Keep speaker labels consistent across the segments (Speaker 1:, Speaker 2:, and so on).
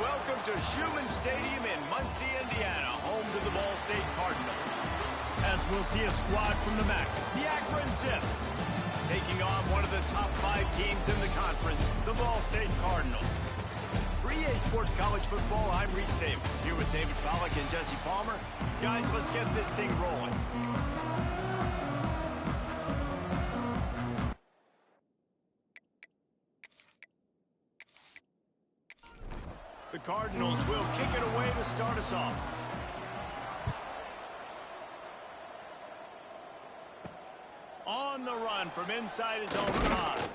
Speaker 1: Welcome to Schumann Stadium in Muncie, Indiana, home to the Ball State Cardinals. As we'll see a squad from the MAC, the Akron Zips, taking on one of the top 5 teams in the conference, the Ball State Cardinals. For EA Sports College Football, I'm Reese Davis, here with David Pollack and Jesse Palmer. Guys, let's get this thing rolling. The Cardinals will kick it away to start us off. On the run from inside his own 5.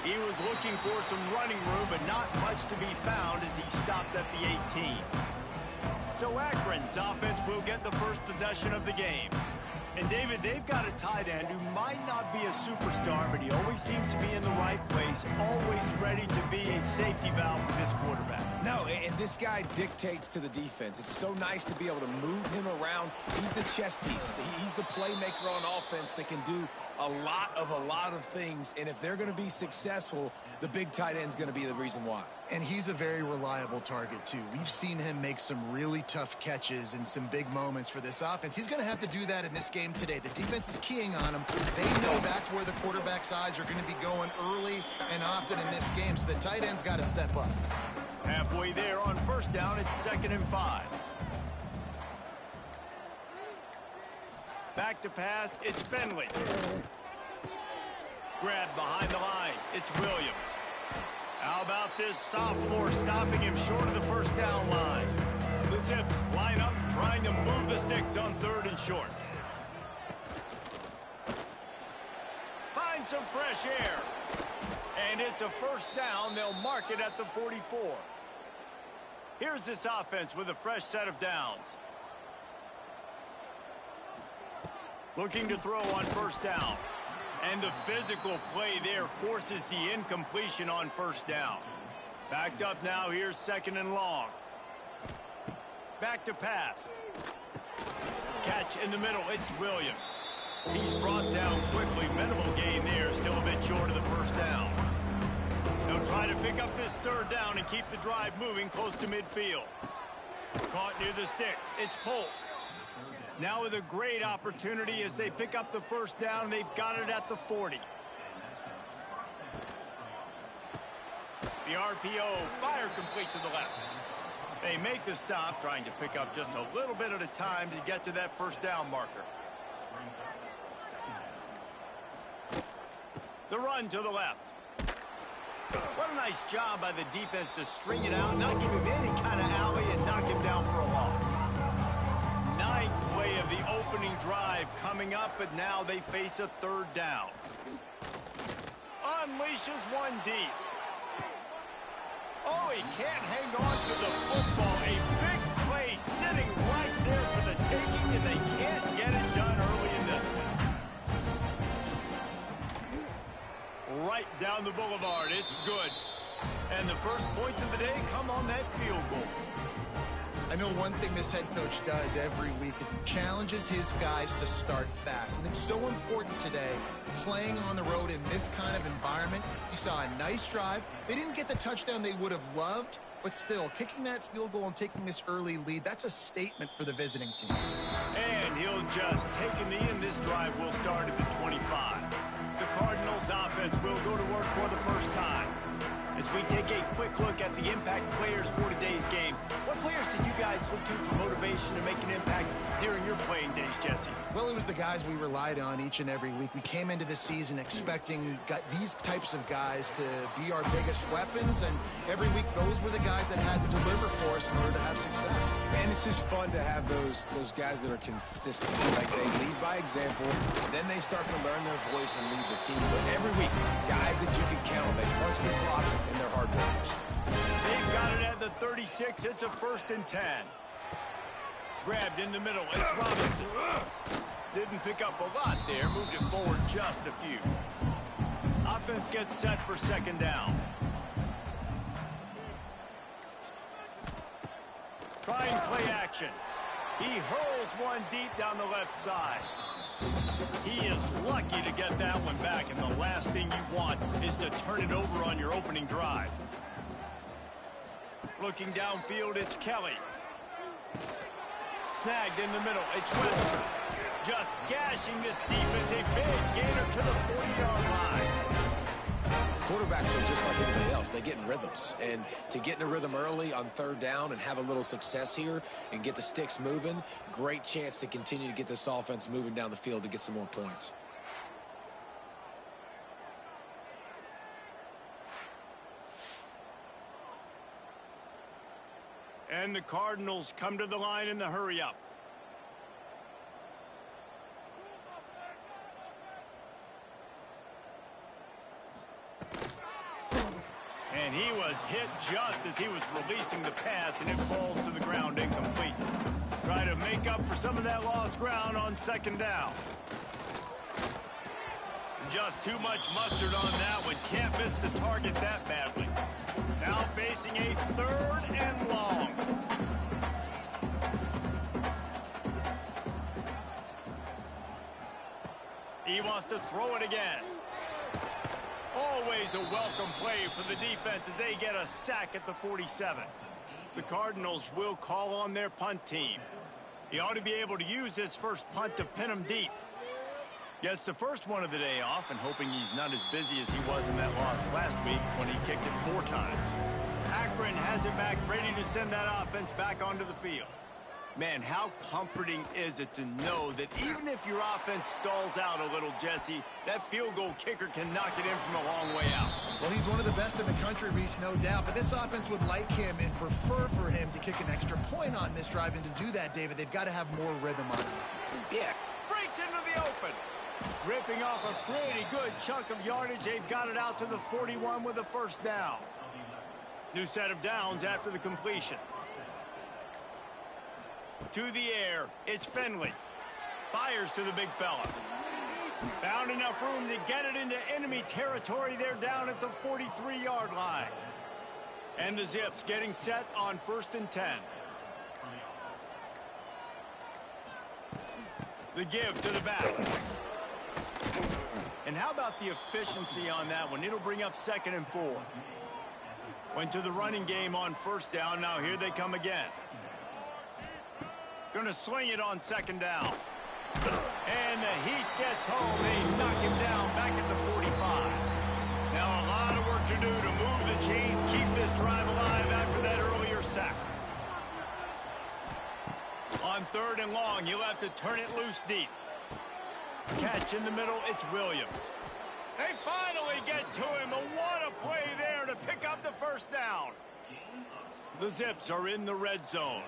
Speaker 1: He was looking for some running room, but not much to be found as he stopped at the 18. So Akron's offense will get the first possession of the game. And David, they've got a tight end who might not be a superstar, but he always seems to be in the right place, always ready to be a safety valve for this quarterback.
Speaker 2: No, and this guy dictates to the defense. It's so nice to be able to move him around. He's the chess piece. He's the playmaker on offense that can do a lot of things. And if they're going to be successful, the big tight end's going to be the reason why.
Speaker 3: And he's a very reliable target, too. We've seen him make some really tough catches in some big moments for this offense. He's going to have to do that in this game today. The defense is keying on him. They know that's where the quarterback's eyes are going to be going early and often in this game, so the tight end's got to step up.
Speaker 1: Halfway there on first down, it's 2nd and 5. Back to pass, it's Finley. Grabbed behind the line, it's Williams. How about this sophomore stopping him short of the first down line? The Zips line up, trying to move the sticks on 3rd and short. Find some fresh air. And it's a first down. They'll mark it at the 44. Here's this offense with a fresh set of downs. Looking to throw on first down. And the physical play there forces the incompletion on first down. Backed up now, here's 2nd and long. Back to pass. Catch in the middle, it's Williams. He's brought down quickly. Minimal gain there, still a bit short of the first down. They'll try to pick up this 3rd down and keep the drive moving close to midfield. Caught near the sticks, it's Polk. Now with a great opportunity as they pick up the first down, they've got it at the 40. The RPO, fire complete to the left. They make the stop, trying to pick up just a little bit at a time to get to that first down marker. The run to the left. What a nice job by the defense to string it out, not give him any kind of alley, and knock him down for a loss. 9th play of the opening drive coming up, but now they face a 3rd down. Unleashes one deep. Oh, he can't hang on to the football. A big play sitting right there for the taking, and they can't get it done early in this one. Right down the boulevard, it's good. And the first points of the day come on that field goal.
Speaker 3: I know one thing this head coach does every week is he challenges his guys to start fast. And it's so important today, playing on the road in this kind of environment. You saw a nice drive. They didn't get the touchdown they would have loved, but still, kicking that field goal and taking this early lead, that's a statement for the visiting team.
Speaker 1: And he'll just take a knee, and this drive will start at the 25. The Cardinals offense will go to work for the first time. As we take a quick look at the impact players for today's game, what players did you guys look to for motivation to make an impact during your playing days, Jesse?
Speaker 3: Well, it was the guys we relied on each and every week. We came into the season expecting these types of guys to be our biggest weapons, and every week those were the guys that had to deliver for us in order to have success.
Speaker 2: Man, it's just fun to have those guys that are consistent. Like, they lead by example, then they start to learn their voice and lead the team. But every week, guys that you can count, they punch the clock and they're hard workers.
Speaker 1: They've got it at the 36. It's a 1st and 10. Grabbed in the middle. It's Robinson. Didn't pick up a lot there. Moved it forward just a few. Offense gets set for 2nd down. Try and play action. He hurls one deep down the left side. He is lucky to get that one back, and the last thing you want is to turn it over on your opening drive. Looking downfield, it's Kelly. Snagged in the middle, it's Webster. Just gashing this defense, a big gainer to the 40-yard line.
Speaker 2: Quarterbacks are just like anybody else. They get in rhythms. And to get in a rhythm early on third down and have a little success here and get the sticks moving, great chance to continue to get this offense moving down the field to get some more points.
Speaker 1: And the Cardinals come to the line in the hurry-up. And he was hit just as he was releasing the pass, and it falls to the ground incomplete. Try to make up for some of that lost ground on second down. Just too much mustard on that one. Can't miss the target that badly. Now facing a third and long. He wants to throw it again. Always a welcome play for the defense as they get a sack at the 47. The Cardinals will call on their punt team. He ought to be able to use this first punt to pin him deep. Gets the first one of the day off, and hoping he's not as busy as he was in that loss last week when he kicked it 4 times. Akron has it back, ready to send that offense back onto the field. Man, how comforting is it to know that even if your offense stalls out a little, Jesse, that field goal kicker can knock it in from a long way out.
Speaker 3: Well, he's one of the best in the country, Reese, no doubt. But this offense would like him and prefer for him to kick an extra point on this drive. And to do that, David, they've got to have more rhythm on offense.
Speaker 1: Yeah, breaks into the open. Ripping off a pretty good chunk of yardage. They've got it out to the 41 with a first down. New set of downs after the completion. To the air, it's Finley. Fires to the big fella. Found enough room to get it into enemy territory. They're down at the 43-yard line. And the Zips getting set on 1st and 10. The give to the back. And how about the efficiency on that one? It'll bring up 2nd and 4. Went to the running game on 1st down. Now here they come again. Going to sling it on 2nd down. And the Heat gets home. They knock him down back at the 45. Now a lot of work to do to move the chains, keep this drive alive after that earlier sack. On 3rd and long, you'll have to turn it loose deep. Catch in the middle, it's Williams. They finally get to him. What a play there to pick up the first down. The Zips are in the red zone.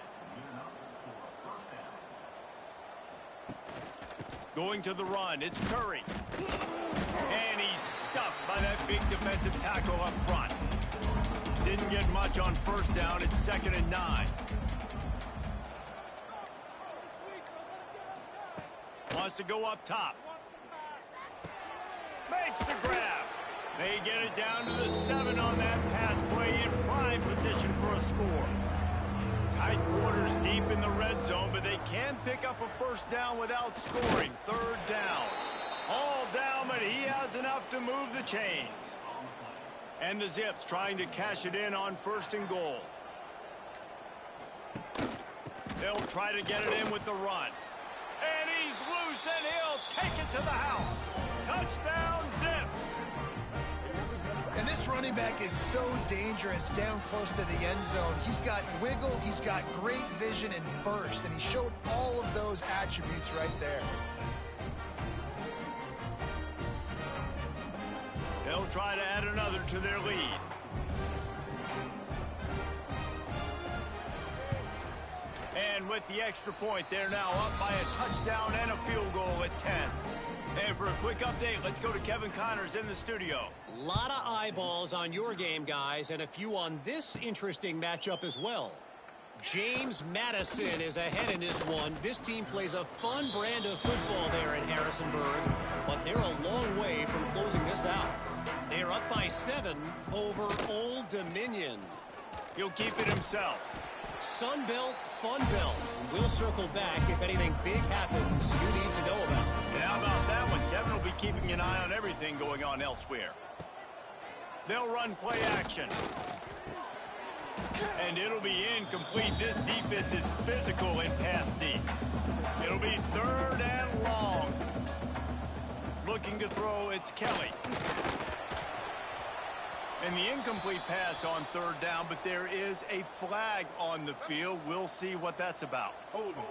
Speaker 1: Going to the run, it's Curry. And he's stuffed by that big defensive tackle up front. Didn't get much on 1st down, it's 2nd and 9. Wants to go up top. Makes the grab. They get it down to the 7 on that pass play, in prime position for a score. Tight quarters deep in the red zone, but they can pick up a first down without scoring. 3rd down. All down, but he has enough to move the chains. And the Zips trying to cash it in on 1st and goal. They'll try to get it in with the run. And he's loose, and he'll take it to the house. Touchdown, Zips.
Speaker 3: And this running back is so dangerous down close to the end zone. He's got wiggle, he's got great vision and burst, and he showed all of those attributes right there.
Speaker 1: They'll try to add another to their lead. And with the extra point, they're now up by a touchdown and a field goal at 10. And for a quick update, let's go to Kevin Connors in the studio.
Speaker 4: A lot of eyeballs on your game, guys, and a few on this interesting matchup as well. James Madison is ahead in this one. This team plays a fun brand of football there in Harrisonburg, but they're a long way from closing this out. They're up by 7 over Old Dominion.
Speaker 1: He'll keep it himself.
Speaker 4: Sun Belt, Fun Belt. We'll circle back if anything big happens you need to know about.
Speaker 1: And how about that one? Kevin will be keeping an eye on everything going on elsewhere. They'll run play action. And it'll be incomplete. This defense is physical and pass deep. It'll be 3rd and long. Looking to throw, it's Kelly. And the incomplete pass on 3rd down, but there is a flag on the field. We'll see what that's about.
Speaker 5: Hold on.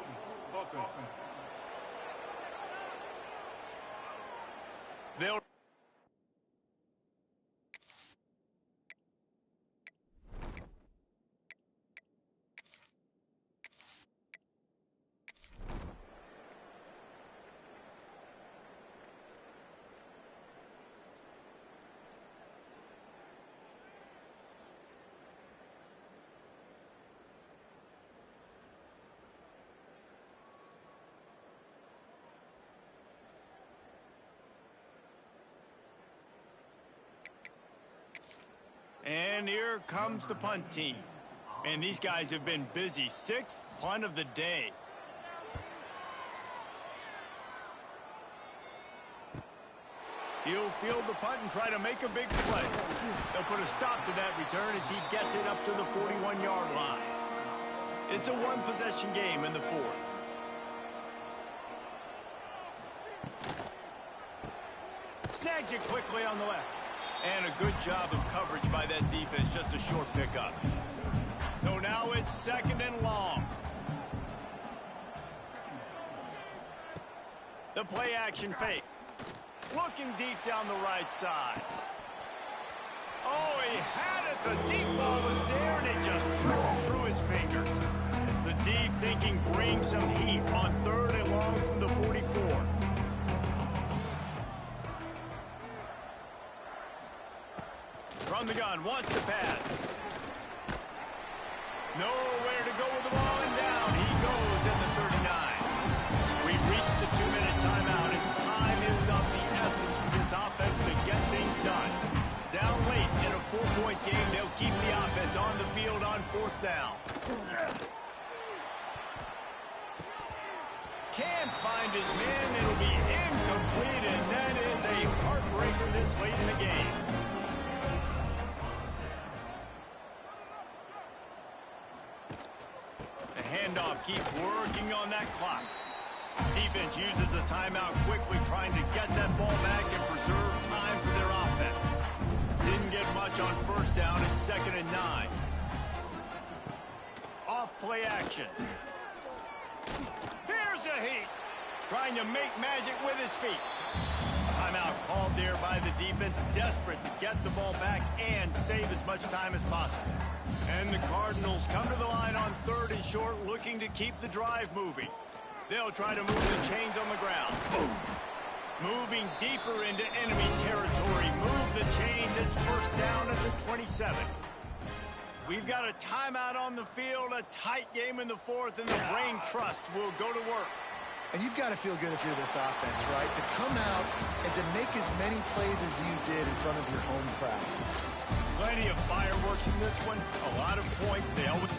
Speaker 1: They'll And here comes the punt team. And these guys have been busy. 6th punt of the day. He'll field the punt and try to make a big play. They'll put a stop to that return as he gets it up to the 41-yard line. It's a one-possession game in the 4th. Snags it quickly on the left. And a good job of coverage by that defense. Just a short pickup. So now it's 2nd and long. The play action fake. Looking deep down the right side. Oh, he had it. The deep ball was there, and it just trickled through his fingers. The D thinking bring some heat on 3rd and long from the 44. From the gun, wants to pass. Nowhere to go with the ball, and down he goes at the 39. We've reached the 2-minute timeout, and time is of the essence for this offense to get things done. Down late in a 4-point game, they'll keep the offense on the field on 4th down. Can't find his man. It'll be incomplete, and that is a heartbreaker this late in the game. The handoff keeps working on that clock. Defense uses a timeout quickly, trying to get that ball back and preserve time for their offense. Didn't get much on 1st down. It's 2nd and 9. Off play action. Here's a heat. Trying to make magic with his feet. Timeout called there by the defense, desperate to get the ball back and save as much time as possible. And the Cardinals come to the line on 3rd and short, looking to keep the drive moving. They'll try to move the chains on the ground. Boom. Moving deeper into enemy territory. Move the chains. It's 1st down at the 27. We've got a timeout on the field, a tight game in the 4th, and the brain trust will go to work.
Speaker 3: And you've got to feel good if you're this offense, right? To come out and to make as many plays as you did in front of your home crowd.
Speaker 1: Plenty of fireworks in this one. A lot of points. They always...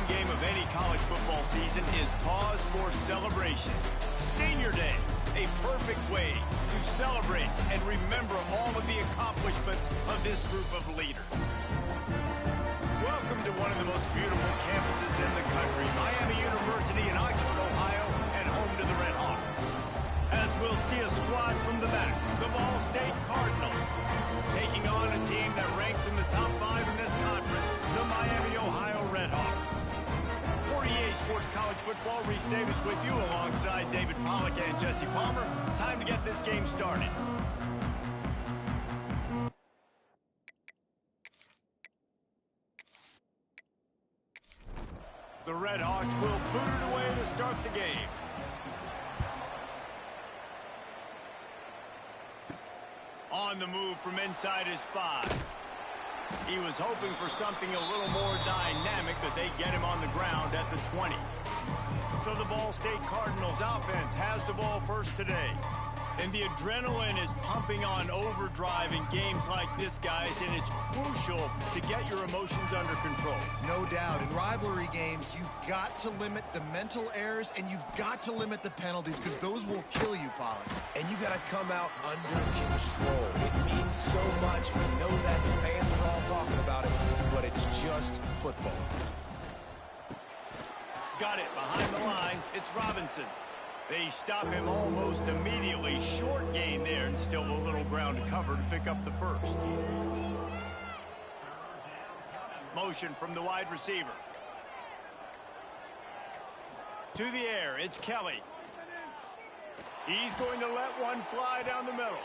Speaker 1: game of any college football season is cause for celebration. Senior Day, a perfect way to celebrate and remember all of the accomplishments of this group of leaders. Welcome to one of the most beautiful campuses in the country, Miami University in Oxford, Ohio, and home to the Red Hawks. As we'll see a squad from the back, the Ball State Cardinals, taking on a team that ranks in the top 5 in this conference, the Miami, Ohio Red Hawks. For EA Sports College Football, Reese Davis with you alongside David Pollack and Jesse Palmer. Time to get this game started. The Red Hawks will boot it away to start the game. On the move from inside his 5. He was hoping for something a little more dynamic, but they get him on the ground at the 20. So the Ball State Cardinals offense has the ball first today. And the adrenaline is pumping on overdrive in games like this, guys, and it's crucial to get your emotions under control.
Speaker 3: No doubt. In rivalry games, you've got to limit the mental errors, and you've got to limit the penalties, because those will kill you, Pollard.
Speaker 2: And you got to come out under control. It means so much. We know that. The fans are all talking about it, but it's just football.
Speaker 1: Got it behind the line. It's Robinson. They stop him almost immediately. Short gain there, and still a little ground to cover to pick up the first. Motion from the wide receiver. To the air, it's Kelly. He's going to let one fly down the middle.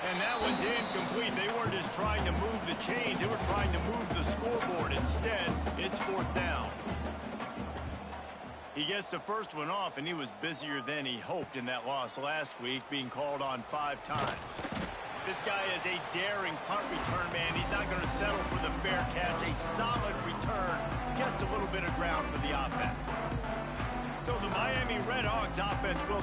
Speaker 1: And that one's incomplete. They weren't just trying to move the chains. They were trying to move the scoreboard. Instead, it's 4th down. He gets the first one off, and he was busier than he hoped in that loss last week, being called on 5 times. This guy is a daring punt return man. He's not going to settle for the fair catch. A solid return gets a little bit of ground for the offense. So the Miami Red Hawks offense will...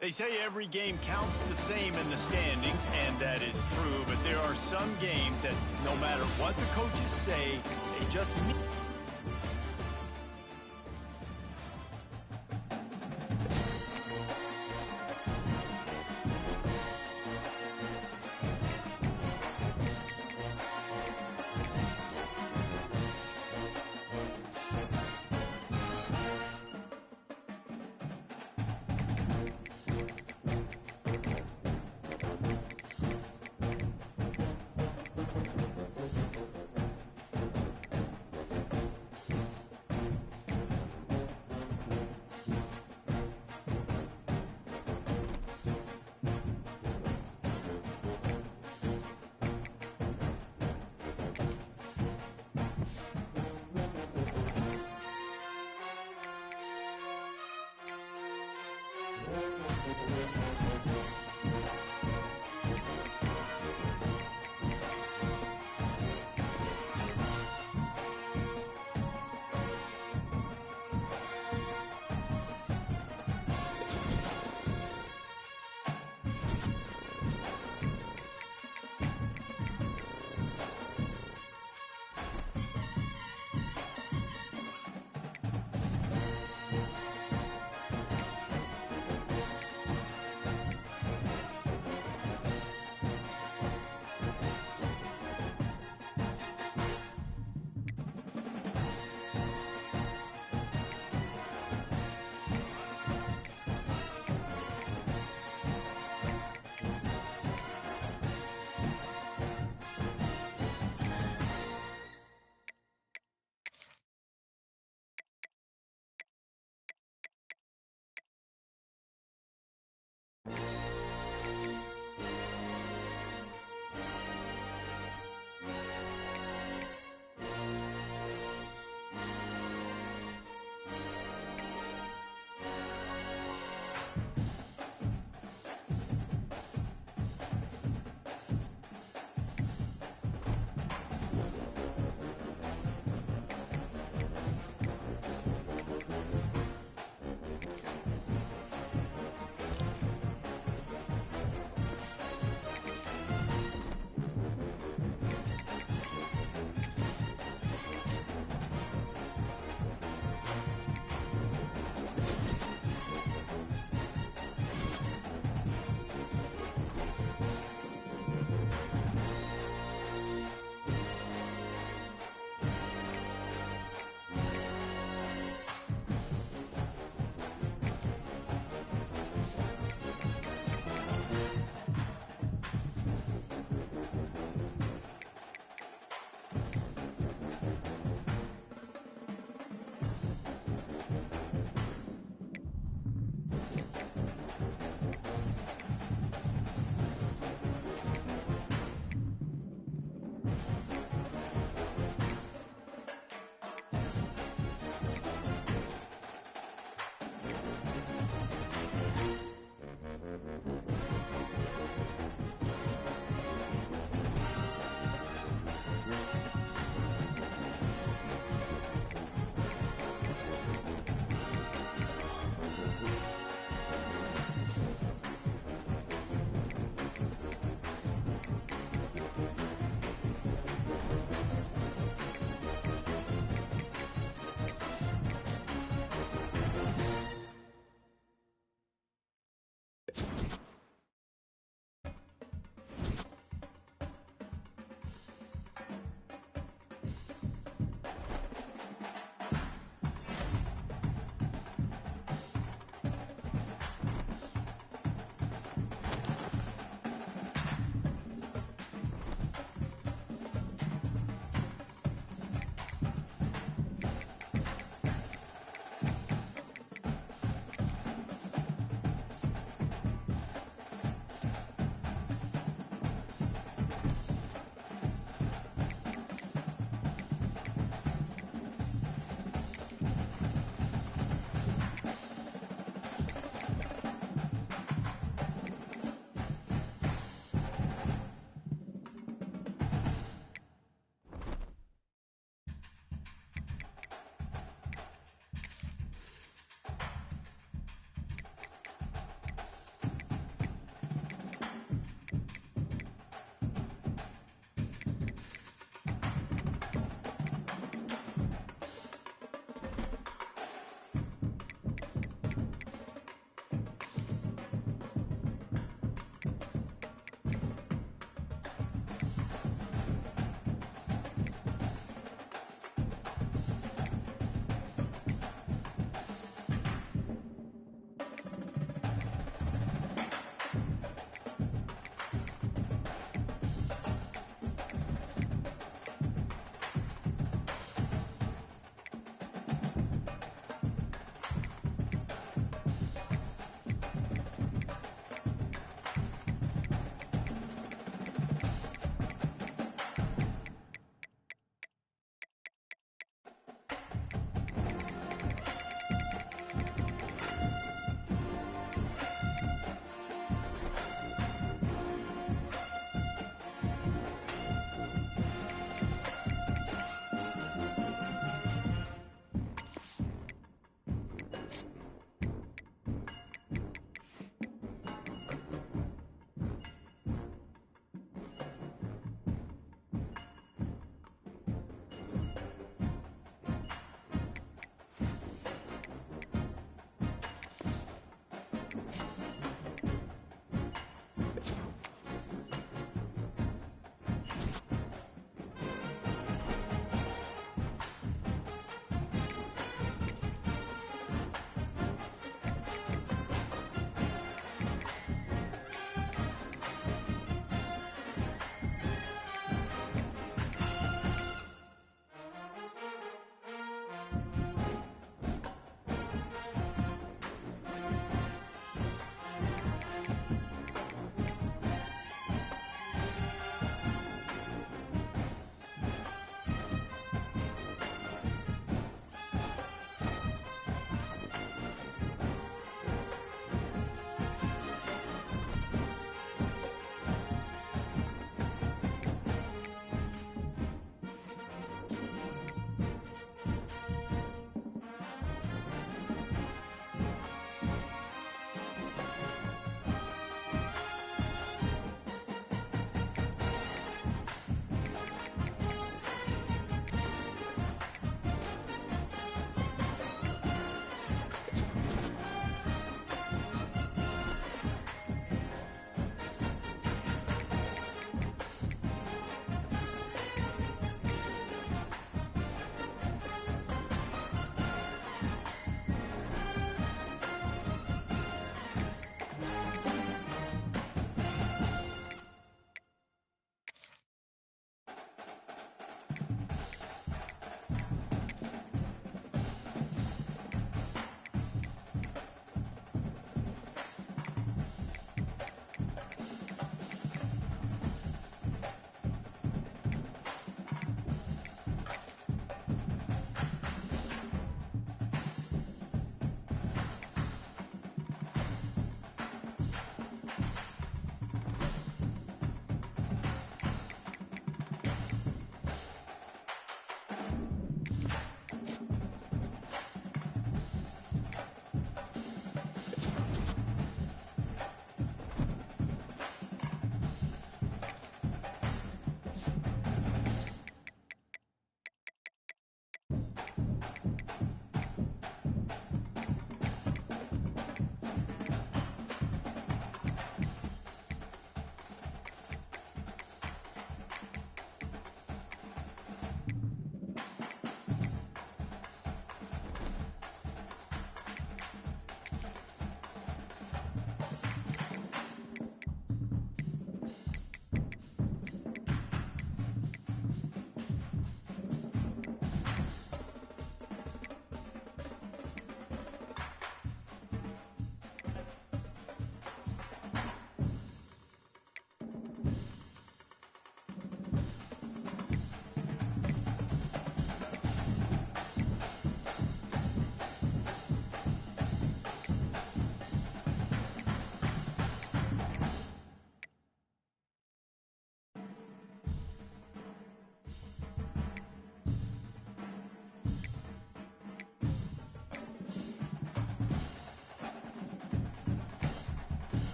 Speaker 1: They say every game counts the same in the standings, and that is true, but there are some games that no matter what the coaches say, they just need...